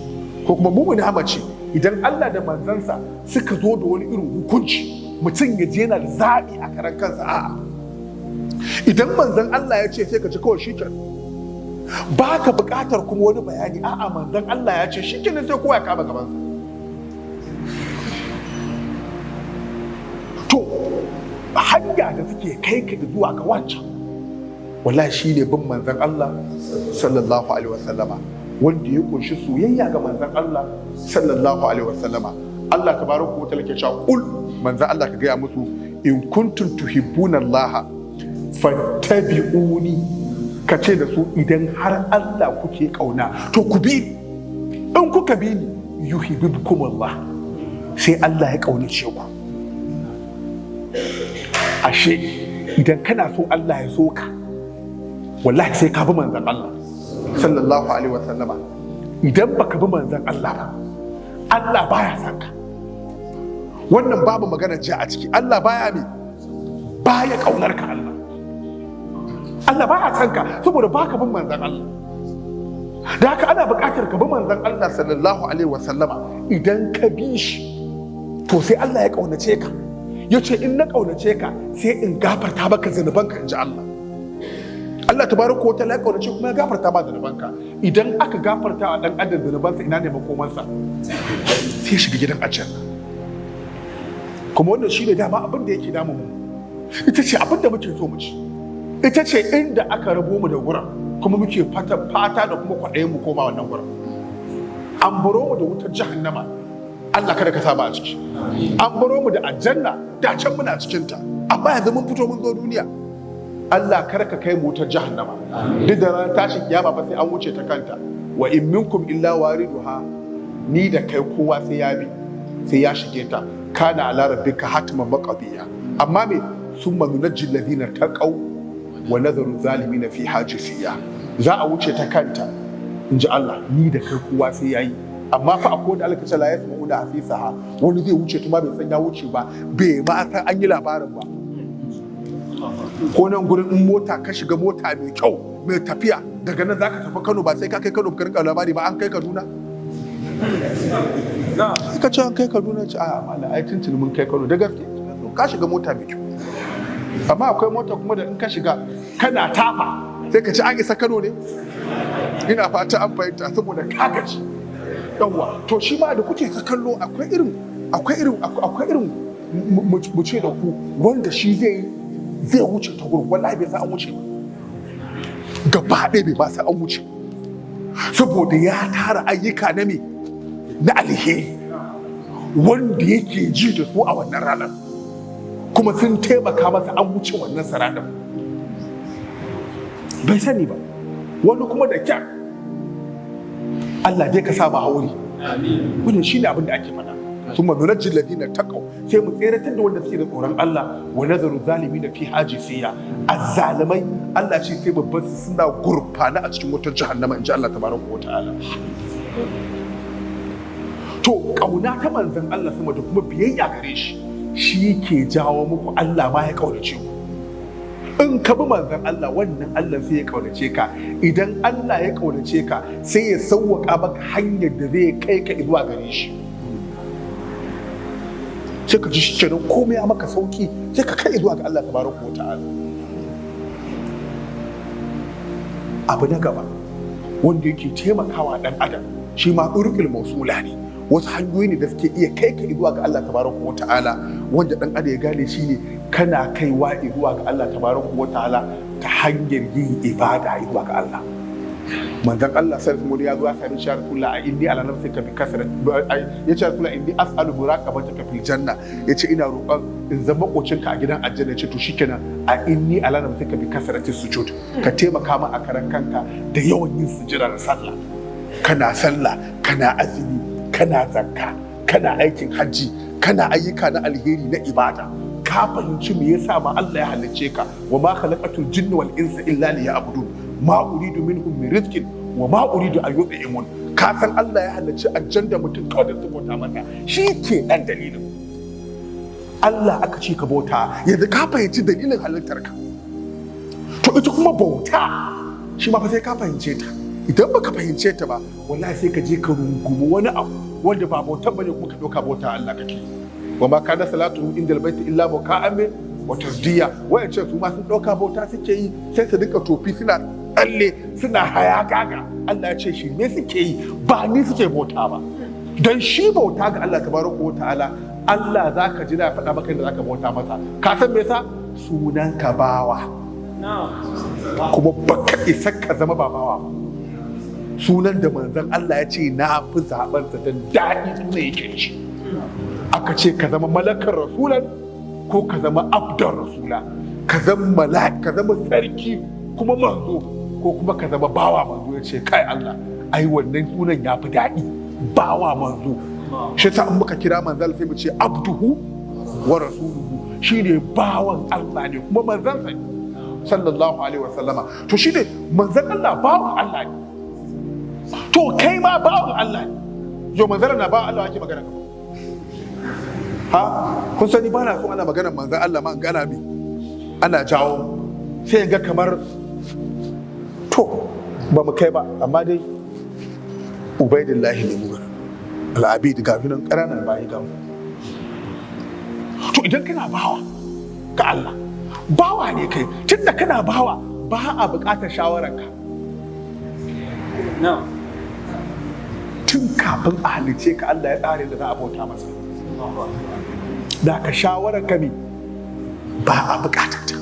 ko kuma mumuni mace, idan Allah da manzansa suka zo da wani irin hukunci, mutum ya je yana da zaɓi a karan kansa. A'a, idan manzon Allah ya ce sai ka ci kawai shikenan, ba ka buƙatar kuma wani bayani. A'a, manzon Allah ya ce shikenan, sai kowa ya kama gabansa. To hanya da suke kai ka zuwa ga wancan wallahi shine bin manzon Allah sallallahu alaihi wasallama, wanda ya kunshi soyayya ga manzon Allah sallallahu alaihi wasallama. Allah tabaraka wa ta'ala ke cewa kul, manzon Allah ka gaya musu, in kuntum tuhibbuna Allah fattabi'uni, ka ce da su idan har Allah kuke kauna to ku bi ni. In kuka bi ni yuhibbukum Allah, sai Allah ya kaunace ku. Ashe idan kana so Allah ya so ka, wallahi sai ka bi manzon Allah sallallahu alaihi wasallama. Idan baka bi manzon Allah ba, Allah baya son ka. Wannan babu magana ji a ciki. Allah baya kaunar ka. Allah baya son ka saboda baka bin manzon Allah. Da haka ana buƙatar ka bi manzon Allah sallallahu alaihi wasallama. Idan ka bi shi, to sai Allah ya kaunace ka. Ya ce in na kaunace ka sai in gafarta maka zunubanka, in ji Allah. Allah tabaraka wa ta'ala ya kaunace kuma ya gafarta ma zunubanka. Idan aka gafarta wa dan adam zunubansa, ina ne makomansa? Sai shiga gidan aljanna. Kuma wannan shi ne dama abin da yake damu mu. Ita ce abin da muke so mu ci. Ita ce inda aka rabo mu da wurin, kuma muke fata da kuma kwaɗayin mu koma wannan wurin. An baro mu da wutar jahannama, Allah kada ka saba a ciki. An baro mu da aljanna, da can muna cikinta, amma yanzu mun fito mun zo duniya. Allah kar ka kai mu wutar jahannama. Duk da ranar tashin kiyama ba sai an wuce ta kanta. Wa in minkum illa wariduha, ni da kai kowa sai ya bi, sai ya shige ta. Kana ala rabbika hatman maqdiya. Amma me summa nunajjil ladina taqaw wa nadharu zalimin fi hajisiya. Za a wuce ta kanta, in ji Allah, ni da kai kowa sai yayi. Amma fa akwai da alkace la yasma'u da hasisaha, wani zai wuce tuma bai san ya wuce ba, bai ma san an yi labarin ba. Ko nan gurin in mota ka shiga, mota mai kyau mai tafiya, daga nan zaka tafi Kano, ba sai ka kai Kano ka rinka labari ba, an kai Kaduna. Suka ce an kai Kaduna, ce a mala ai tuntuni mun kai Kano. Da gaske ka shiga mota mai kyau, amma akwai mota kuma da in ka shiga kana tafa sai ka ci an isa Kano ne. Ina fata an fahimta, saboda ka gaji. Yawwa, to shi ma da kuke ta kallo akwai irin mu ce da ku wanda shi zai wuce ta gurin, wallahi bai sa an wuce ba. Gaba ɗaya bai ba sa an wuce, saboda ya tara ayyuka na alheri wanda yake ji da su a wannan ranar, kuma sun taimaka masa an wuce wannan sararin. Bai sani ba, wani kuma da kyar Allah dai ka sa mu hauri. Wannan shine abin da ake faɗa. Thumma nunajjil ladina taqaw, sai mu tseratar da wanda suke da tsoron Allah, wa nazaru zalimin fi hajisiya. Azzalimai Allah ce sai babban su suna gurfana a cikin wutar jahannama, inji Allah tabaraka wa ta'ala. To kauna ta manzon Allah sama da kuma biyayya gare shi ke jawo muku Allah ma ya kaunace ku. in ka bi manzon Allah wannan Allah sai ya kaunace ka. Idan Allah ya kaunace ka sai ya sauwaka maka hanyar da zai kai ka zuwa gare shi, sai ka ji shi kenan komai ya maka sauki, sai ka kai zuwa ga Allah tabaraka wa ta'ala. Abu na gaba wanda yake taimakawa dan adam shi ma urqil mausula ne, wasu hanyoyi ne da suke iya kai ka zuwa ga Allah tabaraka wa ta'ala, wanda dan adam ya gane shi ne kana kaiwa zuwa ga Allah tabaraka wa ta'ala ta hanyar yin ibada zuwa ga Allah. Manzon Allah sallallahu alaihi ya zo ya sami shi Rasulullah a inni ala nafsika bi kasrat, ya ce Rasulullah inni as'alu muraqabataka fil janna, yace ina roƙon in zama kocinka a gidan aljanna. Ya ce to shikenan a inni ala nafsika bi kasrati sujud, ka taimaka min a karan kanka da yawan yin sujjada da sallah. Kana sallah, kana azumi, kana zakka, kana aikin hajji, kana ayyuka na alheri na ibada, ka fahimci me yasa ma Allah ya halicce ka. Wa ma khalaqatul jinna wal insa illa liya'budun ma uridu minhum min rizqin wa ma uridu an yut'imun. Ka san Allah ya halicci aljanna mutum kawai da su bauta mata, shi ke dan dalilin Allah aka ce ka bauta. Yanzu ka fahimci dalilin halittar ka, to ita kuma bauta shi ma fa sai ka fahimce ta. Idan baka fahimce ta ba wallahi sai ka je ka rungumi wani abu wanda ba bauta bane, kuma ka doka bauta Allah kake. Wa ma kana salatu indal baiti illa muka'am wa tasdiya. Wayance su ma sun doka bauta suke yi, sai su dinka tofi suna tsalle suna hayagaga. Allah ya ce shi me suke yi, ba ni suke bauta ba. Dan shi bauta ga Allah tabaraka wa ta'ala, Allah zaka ji na faɗa maka inda zaka bauta masa. Ka san me yasa? Sunan ka bawa, kuma baka isa ka zama ba bawa. Sunan da manzon Allah ya ce na fi zaɓarsa don daɗi suna yake ci. Aka ce ka zama malakar rasulan ko ka zama abdar rasula, ka zama malak, ka zama sarki kuma manzo, ko kuma ka zama bawa manzo. Ya ce kai Allah, ai wannan sunan ya fi daɗi, bawa manzo. Shi ta in muka kira manzal sai mu ce abduhu wa rasuluhu, shine bawan Allah ne kuma manzon sa sallallahu alaihi wa sallama. To shine manzon Allah bawan Allah ne, to kai ma bawan Allah ne. Yo manzon na bawan Allah ake magana ha? Kun sani ba na so ana maganar manzon Allah ma gana bi ana jawo, sai ga kamar to ba mu kai ba, amma dai ubaidillahi ne mu al'abid ga nan ƙananan bayi ga mu. To idan kana bawa ga Allah, bawa ne kai, tunda kana bawa ba a buƙatar shawararka. Tun kafin a halice ka Allah ya tsare da za a bauta masa, da ka shawararka ne ba a buƙatar ta.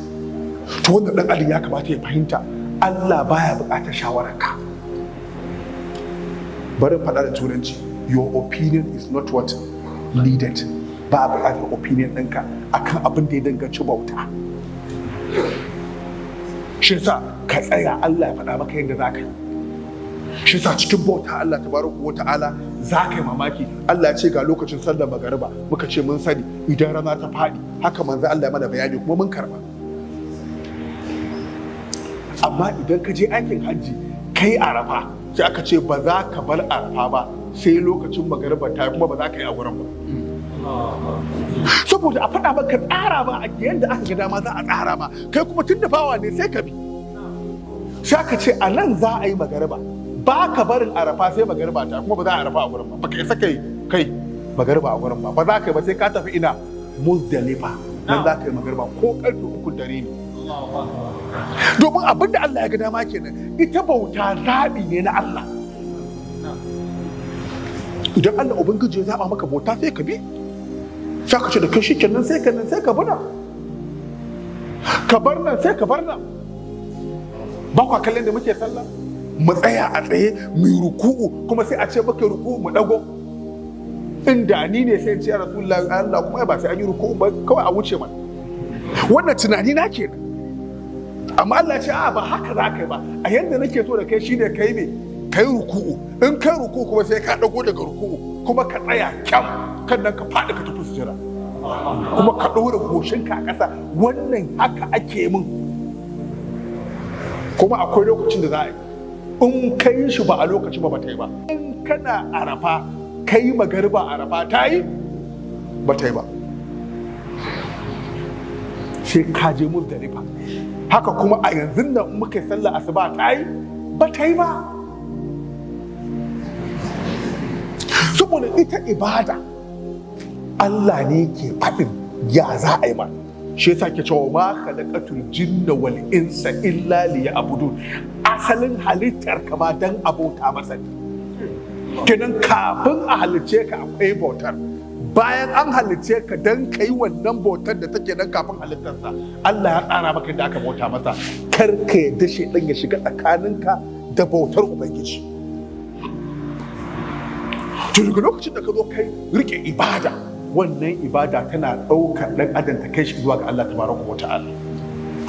To wanda ɗan adam ya kamata ya fahimta, Allah baya buƙatar shawararka. Bari faɗa da turanci, your opinion is not what needed. Ba a buƙatar opinion ɗinka akan abin da ya danganci bauta. Shi yasa ka tsaya Allah ya faɗa maka yadda za ka yi. Shi yasa cikin bauta Allah tabaraka wa ta'ala za ka yi mamaki. Allah ya ce ga lokacin sallar magariba, muka ce mun sani idan rana ta faɗi, haka manzo Allah ya mana bayani kuma mun karba. Amma idan ka je aikin hajji kai arafa, sai aka ce ba za ka bar arafa ba sai lokacin magariba ta, kuma ba za ka yi a gurin ba. Saboda a faɗa maka tsara ba a yadda aka ga dama za a tsara ma, kai kuma tun da bawa ne sai ka bi. Sai aka ce a nan za a yi magariba, ba ka barin arafa sai magariba ta, kuma ba za a arafa a gurin ba, ba ka isa kai magariba a gurin ba, ba za ka yi ba sai ka tafi ina Muzdalifa, nan za ka yi magariba ko ƙarfe 3 dare ne. Domin abin da Allah ya ga dama kenan, ita bauta zaɓi ne na Allah. Idan Allah Ubangiji ya zaɓa maka bauta sai ka bi, sai ka ce da kai shi kenan sai ka buna, ka bar nan sai ka bar nan. Ba kwa kallon da muke sallah, mu tsaya a tsaye mu yi ruku'u, kuma sai a ce maka ruku'u mu dago. Inda ni ne sai in ce ya Rasulullahi Allah, kuma ba sai an yi ruku'u ba, kawai a wuce mana. Wannan tunani na kenan. Amma Allah ce a ba haka za ka yi ba, a yadda nake so da kai shine kai me, kai ruku'u. In kai ruku'u kuma sai ka dago daga ruku'u, kuma ka tsaya kyam, kan nan ka faɗi ka tafi sujjada, kuma ka ɗora goshinka a ƙasa. Wannan haka ake min. Kuma akwai lokacin da za a yi, in kai shi ba a lokaci ba ta yi ba. In kana arafa kai magariba arafa ta yi ba ta yi ba, sai ka je Muzdalifa. Haka kuma a yanzu nan muka yi sallar asuba ta yi ba ta yi ba. Saboda ita ibada Allah ne ke faɗin ya za a yi ma. Shi yasa ke cewa ma khalaqatul jinna wal insa illa liya'budun. Asalin halittar ka ma dan abota masa. Kenan kafin a halicce ka akwai bautar. Bayan an halicce ka dan kai wannan bautar da take nan kafin halittarsa, Allah ya tsara maka da aka bauta masa. Kar ka yadda shedan ya shiga tsakaninka da bautar Ubangiji. To daga lokacin da ka zo kai rike ibada, wannan ibada tana ɗaukar ɗan adam ta kai shi zuwa ga Allah tabaraka wa ta'ala.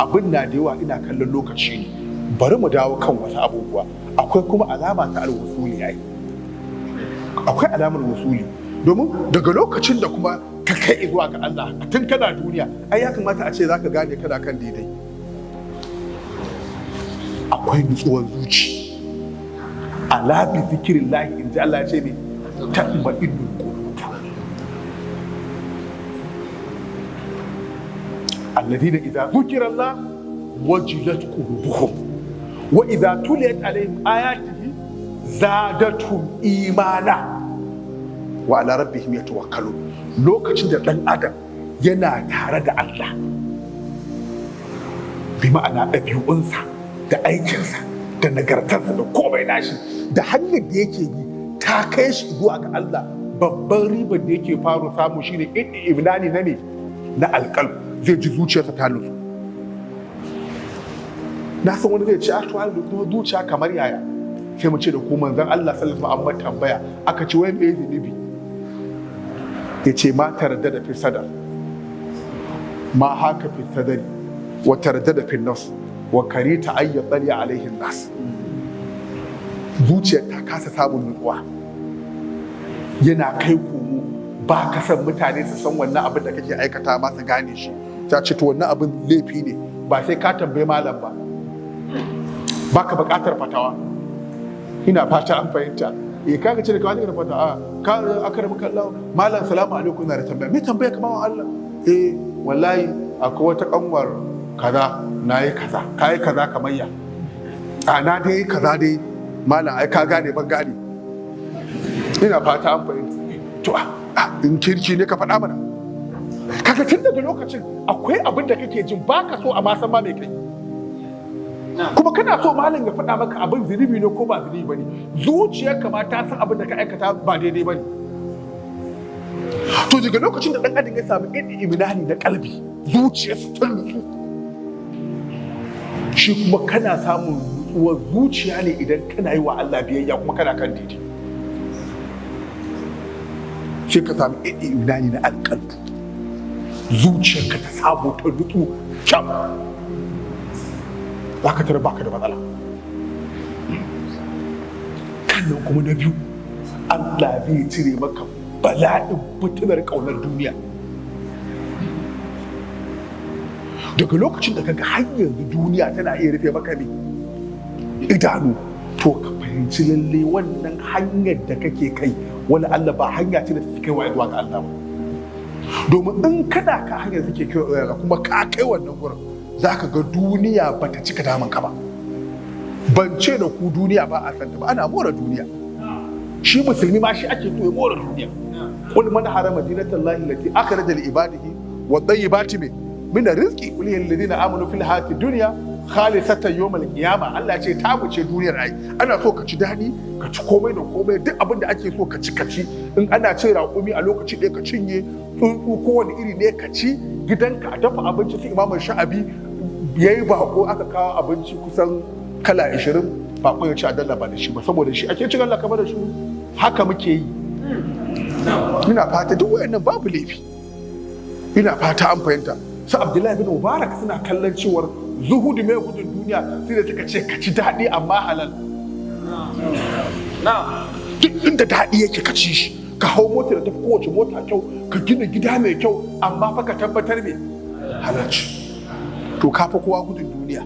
Abin na da yawa ina kallon lokaci ne. Bari mu dawo kan wasu abubuwa. Akwai kuma alama ta alwusuli yayi. Akwai alamar wasuli. Domin daga lokacin da kuma ka kai zuwa ga Allah tun kana duniya, ai ya kamata a ce zaka gane kana kan daidai. Akwai nutsuwar zuci. Ala bi zikrillah inji Allah ya ce ne tatma'innul qulub. Alladhina idza dhukira Allah wajilat qulubuhum wa idza tuliyat alaihim ayatihi zadatuhum imana wa ala rabbihim yatawakkalun. Lokacin da dan adam yana tare da Allah, bi ma'ana ɗabi'unsa da aikinsa da nagartarsa da komai nashi da hanyar da yake yi ta kai shi zuwa ga Allah, babban ribar da yake faru samu shine ibnani na ne na alƙalb. Zai ji zuciyarsa ta nutsu. Na san wani zai ce a to kuma zuciya kamar yaya, sai mu ce da ku manzon Allah sallallahu alaihi wasallam tambaya aka ce wai me zunubi, ya ce ma taradda da fi sadar ma haka fi sadari wa taradda da fi nafs wa karita ayyatsari alaihin nas. Zuciyar ta kasa samun nutsuwa, yana kai komo, ba ka san mutane su san wannan abin da kake aikata ma su gane shi. Ta ce to wannan abin laifi ne, ba sai ka tambaye malam ba, ba ka buƙatar fatawa. Ina fata an fahimta. Kaga ce da kawai da fata a ka akar maka Allah malam salamu alaikum na da tambaya. Me tambaya kamar wa Allah? Wallahi akwai wata kanwar kaza nayi kaza, kai kaza kamar ya. Na dai kaza dai malam ai ka gane ban gane. Ina fata an fahimta. To in kirki ne ka faɗa mana. Kaga tun daga lokacin akwai abin da kake jin baka so a ma san ma me kai. Kuma kana so malam ya faɗa maka abin zunubi ne ko ba zunubi bane. Zuciyarka ma ta san abin da ka aikata ba daidai bane. To daga lokacin da dan adam ya samu imani na kalbi, zuciyarsa ta nutsu, shi kuma kana samun nutsuwar zuciya ne idan kana yi wa Allah biyayya kuma kana kan daidai. Sai ka samu imani na alƙalbi, zuciyarka ta samu ta nutsu kyau, za ka tara baka da matsala. Kannan kuma na biyu, Allah zai cire maka bala'in fitinar ƙaunar duniya. Daga lokacin da kaga har yanzu duniya tana iya rufe maka ne idanu, to ka fahimci lalle wannan hanyar da kake kai wani Allah ba hanya ce da take kai wa zuwa ga Allah ba. Domin in kana ka hanyar take kai kuma ka kai wannan gurin, za ka ga duniya ba ta cika daman ka ba. Ban ce da ku duniya ba a santa ba, ana more duniya. Shi musulmi ma shi ake so ya more duniya. Qul man harama dinatallahi allati akhraja li ibadihi wa tayyibati min rizqi qul lil ladina amanu fil hayati dunya khalisatan yawmal qiyamah. Allah ce ta wuce duniyar ai. Ana so ka ci dadi, ka ci komai da komai, duk abin da ake so ka ci. In ana cin raƙumi a lokaci ɗaya ka cinye, tsuntsu kowane iri ne ka ci, gidanka a dafa abinci. Sai Imam Sha'abi yayi bako aka kawo abinci kusan kala 20, bako ya ci a dalla ba da shi ba, saboda shi ake cin Allah kamar da shi. Haka muke yi. Ina fata duk wayannan babu laifi. Ina fata an fahimta. Su Abdullahi bin Mubarak suna kallon cewar zuhudu mai gudun duniya, sai da suka ce ka ci daɗi amma halal. Duk inda daɗi yake ka ci shi, ka hau mota da tafi kowace mota kyau, ka gina gida mai kyau, amma fa ka tabbatar me halalci. To ka fa kowa gudun duniya.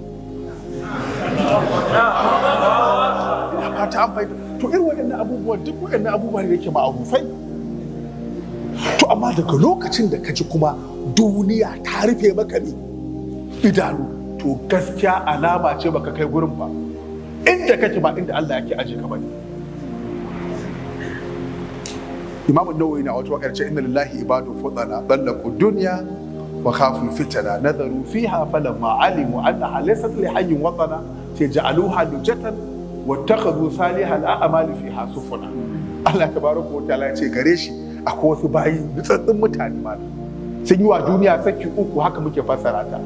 Ina fata an fahimta. To irin waɗannan abubuwan, duk waɗannan abubuwa ne yake ma'arufai. To amma daga lokacin da ka ji kuma duniya ta rufe maka ne idanu, to gaskiya alama ce baka kai gurin ba. Inda kake ba inda Allah yake aje ka bane. Imam an-Nawawi na wata wakar ce inna lillahi ibadu fudala dallaqu dunya wa khafu fitana nadaru fiha falamma alimu annaha laysat li hayyin watana ja'aluha lujatan wattakhadhu salihal a'mali fiha sufuna. Allah tabaraka wa ta'ala ya ce gare shi akwai wasu bayi nutsatsin mutane ma sun yi wa duniya saki uku, haka muke fassara ta.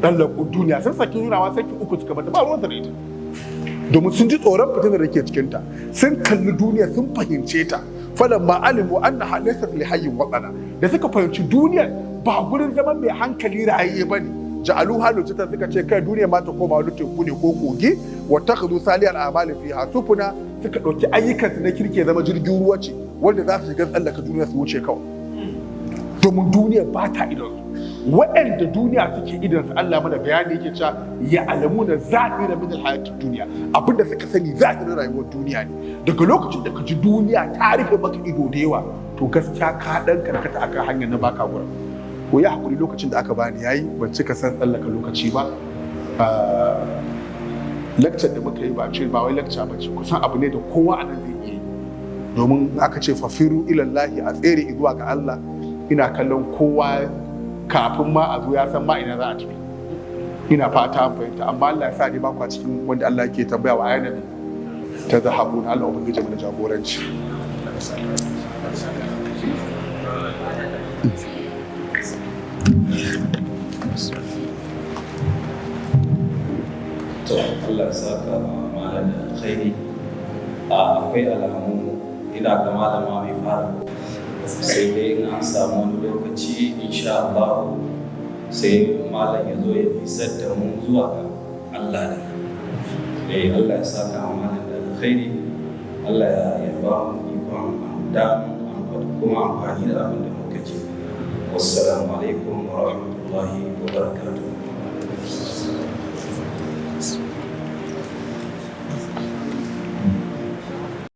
Dallaqu duniya sun saki nunawa saki uku suka mata ba ruwan da ita, domin sun ji tsoron fitinar da ke cikinta, sun kalli duniya sun fahimce ta. Falamma alimu annaha laysat li hayyin watana, da suka fahimci duniyar ba gurin zaman mai hankali rayayye bane, ja'aluha lujatan, suka ce kai duniya ma ta koma wani teku ne ko kogi, wattakhadhu salihal a'mali fiha sufuna, suka dauki ayyukansu na kirke zama jirgin ruwa ce wanda za su shiga tsallaka duniya su wuce kawai, domin duniya ba ta idon waɗanda duniya suke idon su. Allah mana bayani yake cewa ya alamuna zahira min alhayatid duniya, abinda suka sani zahirin rayuwar duniya ne. Daga lokacin da ka ji duniya ta rufe maka ido da yawa, to gaskiya ka dan karkata akan hanyar na baka gurin. Ko ya hakuri, lokacin da aka bani yayi, ban cika san tsallaka lokaci ba. Lecture da muka yi ba wai lecture ba ce, kusan abu ne da kowa a nan zai yi, domin aka ce fafiru ilallahi, a tsere zuwa ga Allah. Ina kallon kowa kafin ma a zo ya san ma ina za a tafi. Ina fata an fahimta, amma Allah ya sa ni ba ku cikin wanda Allah yake tambaya wa ayyana ta zahabuna. Allah ubangiji mana jagoranci. To Allah ya saka malam da alkhairi. Akwai alamu ina ga malama mai fara, sai dai in an samu wani lokaci insha Allah sai malam ya zo ya isar da mu zuwa ga Allah da Allah ya saka malam da alkhairi. Allah ya ba mu ikon da kuma amfani da abin da muka ji. Wassalamu alaikum wa rahmatullahi